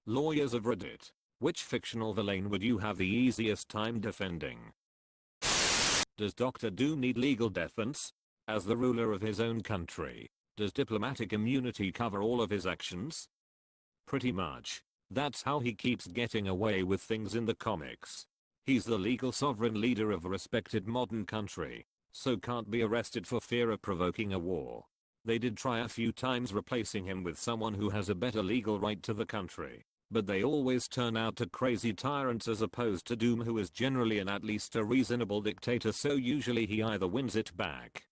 Lawyers of Reddit. Which fictional villain would you have the easiest time defending? Does Doctor Doom need legal defense? As the ruler of his own country, does diplomatic immunity cover all of his actions? Pretty much. That's how he keeps getting away with things in the comics. He's the legal sovereign leader of a respected modern country, so can't be arrested for fear of provoking a war. They did try a few times replacing him with someone who has a better legal right to the country, but they always turn out to crazy tyrants as opposed to Doom, who is generally at least a reasonable dictator, so usually he either wins it back.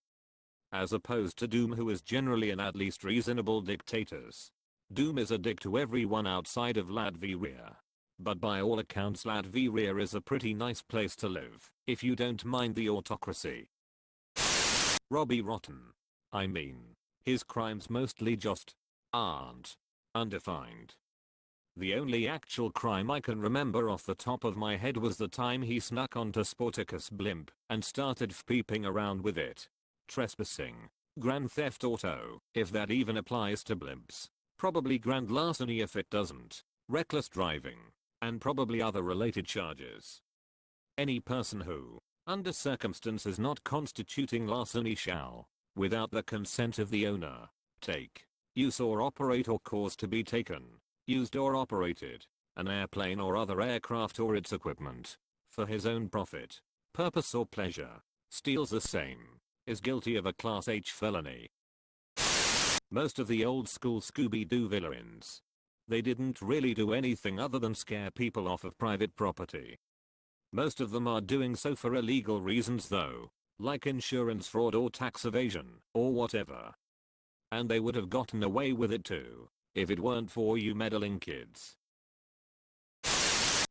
As opposed to Doom, who is generally at least reasonable dictators. Doom is a dick to everyone outside of Latveria. But by all accounts Latveria is a pretty nice place to live, if you don't mind the autocracy. Robbie Rotten. I mean, his crimes mostly just aren't undefined. The only actual crime I can remember off the top of my head was the time he snuck onto Sportacus blimp and started peeping around with it. Trespassing. Grand theft auto, if that even applies to blimps. Probably grand larceny if it doesn't. Reckless driving. And probably other related charges. Any person who, under circumstances not constituting larceny shall, without the consent of the owner, take, use or operate or cause to be taken, used or operated, an airplane or other aircraft or its equipment, for his own profit, purpose or pleasure, steals the same, is guilty of a Class H felony. Most of the old school Scooby-Doo villains. They didn't really do anything other than scare people off of private property. Most of them are doing so for illegal reasons though, like insurance fraud or tax evasion, or whatever. And they would have gotten away with it too, if it weren't for you meddling kids.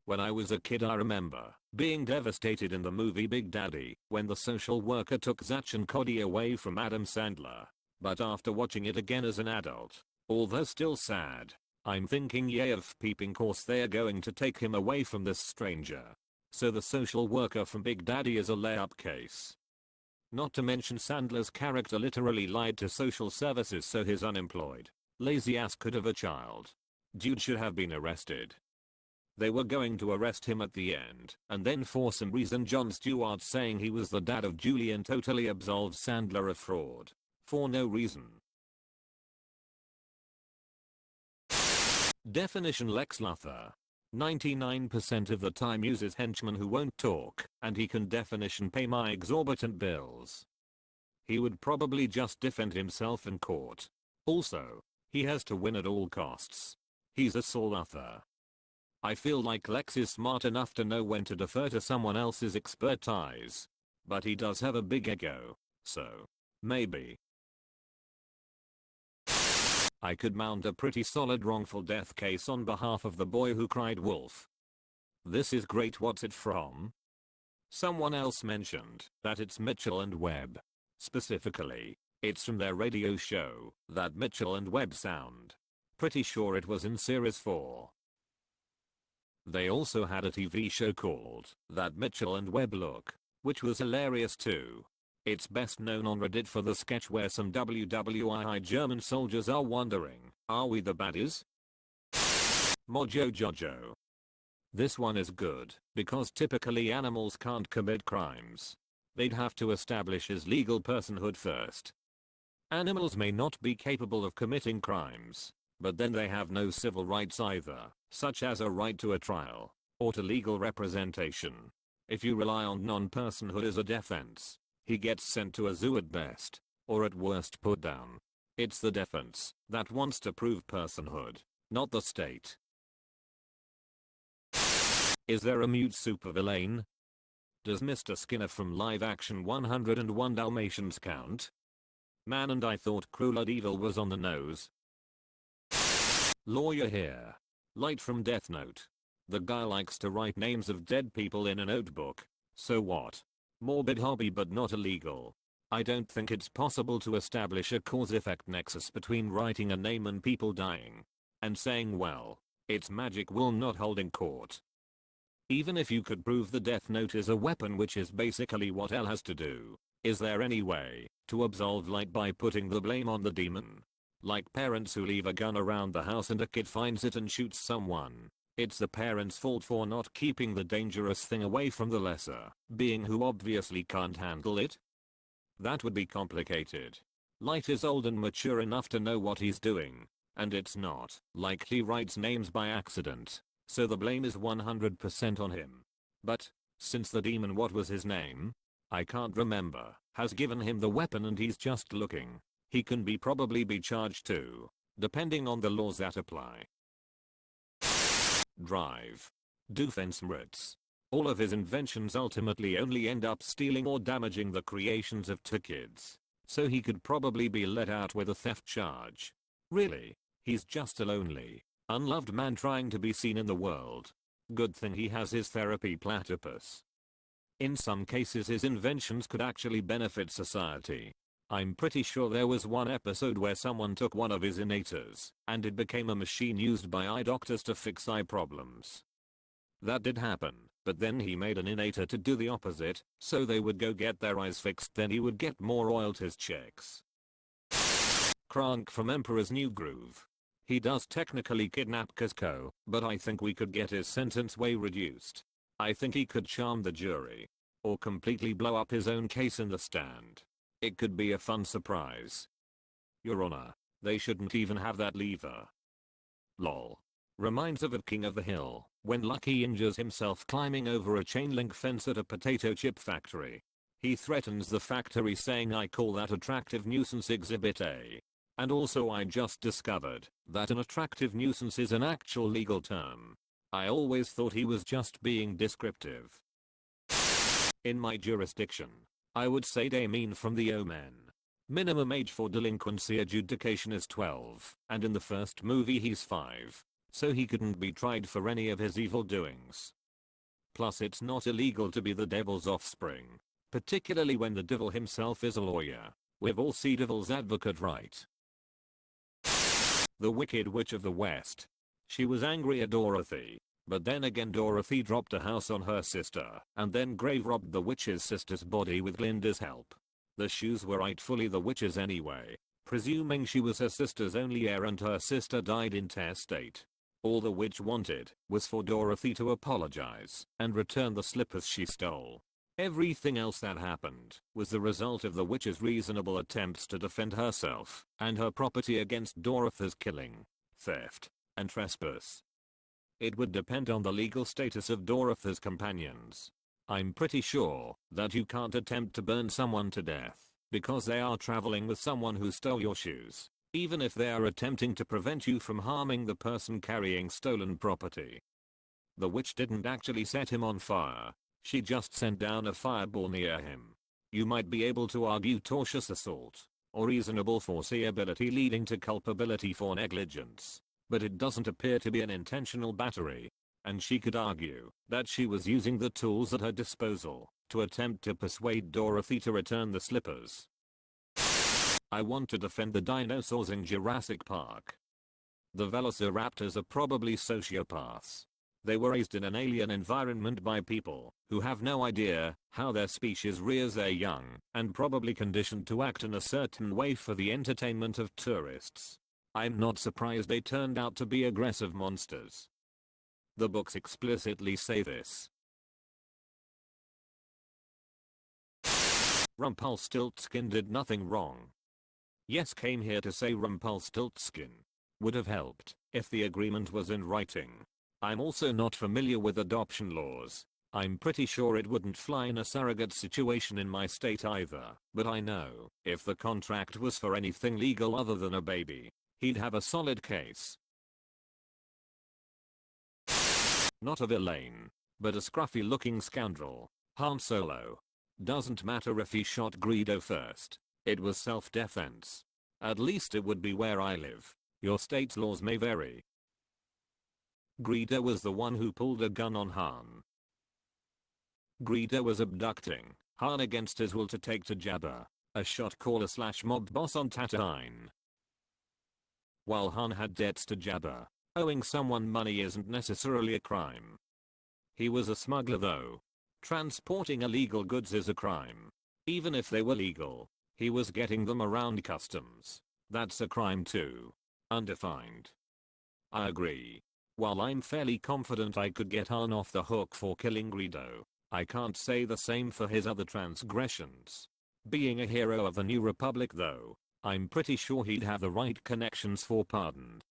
When I was a kid I remember being devastated in the movie Big Daddy when the social worker took Zach and Cody away from Adam Sandler. But after watching it again as an adult, although still sad, I'm thinking yay of peeping course they're going to take him away from this stranger. So the social worker from Big Daddy is a layup case. Not to mention Sandler's character literally lied to social services so his unemployed, lazy ass could have a child. Dude should have been arrested. They were going to arrest him at the end, and then for some reason Jon Stewart saying he was the dad of Julian totally absolves Sandler of fraud. For no reason. Definition: Lex Luthor. 99% of the time uses henchmen who won't talk, and he can definition pay my exorbitant bills. He would probably just defend himself in court. Also, he has to win at all costs. He's a Saul Luthor. I feel like Lex is smart enough to know when to defer to someone else's expertise. But he does have a big ego, so maybe. I could mount a pretty solid wrongful death case on behalf of the boy who cried wolf. This is great. What's it from? Someone else mentioned that it's Mitchell and Webb. Specifically, it's from their radio show, That Mitchell and Webb Sound. Pretty sure it was in series 4. They also had a TV show called That Mitchell and Webb Look, which was hilarious too. It's best known on Reddit for the sketch where some WWII German soldiers are wondering, are we the baddies? Mojo Jojo. This one is good, because typically animals can't commit crimes. They'd have to establish his legal personhood first. Animals may not be capable of committing crimes, but then they have no civil rights either, such as a right to a trial, or to legal representation. If you rely on non-personhood as a defense, he gets sent to a zoo at best, or at worst put down. It's the defense that wants to prove personhood, not the state. Is there a mute supervillain? Does Mr. Skinner from live action 101 Dalmatians count? Man, and I thought Cruella de Vil was on the nose. Lawyer here. Light from Death Note. The guy likes to write names of dead people in a notebook. So what? Morbid hobby but not illegal. I don't think it's possible to establish a cause-effect nexus between writing a name and people dying. And saying, well, it's magic will not hold in court. Even if you could prove the Death Note is a weapon, which is basically what L has to do, is there any way to absolve Light by putting the blame on the demon? Like parents who leave a gun around the house and a kid finds it and shoots someone. It's the parent's fault for not keeping the dangerous thing away from the lesser being who obviously can't handle it. That would be complicated. Light is old and mature enough to know what he's doing. And it's not like he writes names by accident. So the blame is 100% on him. But, since the demon, what was his name? I can't remember, has given him the weapon and he's just looking. He can probably be charged too, depending on the laws that apply. Drive. Doofenshmirtz. All of his inventions ultimately only end up stealing or damaging the creations of two kids. So he could probably be let out with a theft charge. Really, he's just a lonely, unloved man trying to be seen in the world. Good thing he has his therapy platypus. In some cases his inventions could actually benefit society. I'm pretty sure there was one episode where someone took one of his innators, and it became a machine used by eye doctors to fix eye problems. That did happen, but then he made an innator to do the opposite, so they would go get their eyes fixed, then he would get more royalties checks. Krank from Emperor's New Groove. He does technically kidnap Cusco, but I think we could get his sentence way reduced. I think he could charm the jury. Or completely blow up his own case in the stand. It could be a fun surprise. Your Honor, they shouldn't even have that lever. Lol. Reminds of King of the Hill, when Lucky injures himself climbing over a chain link fence at a potato chip factory. He threatens the factory saying, "I call that attractive nuisance exhibit A." And also I just discovered that an attractive nuisance is an actual legal term. I always thought he was just being descriptive. In my jurisdiction, I would say Damien from the Omen. Minimum age for delinquency adjudication is 12, and in the first movie he's 5. So he couldn't be tried for any of his evil doings. Plus it's not illegal to be the devil's offspring, particularly when the devil himself is a lawyer. We've all seen Devil's Advocate, right? The Wicked Witch of the West. She was angry at Dorothy, but then again Dorothy dropped a house on her sister and then grave robbed the witch's sister's body with Glinda's help. The shoes were rightfully the witch's anyway, presuming she was her sister's only heir and her sister died intestate. All the witch wanted was for Dorothy to apologize and return the slippers she stole. Everything else that happened was the result of the witch's reasonable attempts to defend herself and her property against Dorothy's killing, theft, and trespass. It would depend on the legal status of Dorothy's companions. I'm pretty sure that you can't attempt to burn someone to death because they are traveling with someone who stole your shoes, even if they are attempting to prevent you from harming the person carrying stolen property. The witch didn't actually set him on fire. She just sent down a fireball near him. You might be able to argue tortious assault or reasonable foreseeability leading to culpability for negligence, but it doesn't appear to be an intentional battery. And she could argue that she was using the tools at her disposal to attempt to persuade Dorothy to return the slippers. I want to defend the dinosaurs in Jurassic Park. The velociraptors are probably sociopaths. They were raised in an alien environment by people who have no idea how their species rears their young and probably conditioned to act in a certain way for the entertainment of tourists. I'm not surprised they turned out to be aggressive monsters. The books explicitly say this. Rumpelstiltskin did nothing wrong. Yes, came here to say Rumpelstiltskin would have helped if the agreement was in writing. I'm also not familiar with adoption laws. I'm pretty sure it wouldn't fly in a surrogate situation in my state either, but I know if the contract was for anything legal other than a baby, he'd have a solid case. Not a villain, but a scruffy looking scoundrel. Han Solo. Doesn't matter if he shot Greedo first. It was self-defense. At least it would be where I live. Your state's laws may vary. Greedo was the one who pulled a gun on Han. Greedo was abducting Han against his will to take to Jabba, a shot caller / mob boss on Tatooine. While Han had debts to Jabba, owing someone money isn't necessarily a crime. He was a smuggler though. Transporting illegal goods is a crime. Even if they were legal, he was getting them around customs. That's a crime too. Undefined. I agree. While I'm fairly confident I could get Han off the hook for killing Greedo, I can't say the same for his other transgressions. Being a hero of the New Republic though, I'm pretty sure he'd have the right connections for pardon.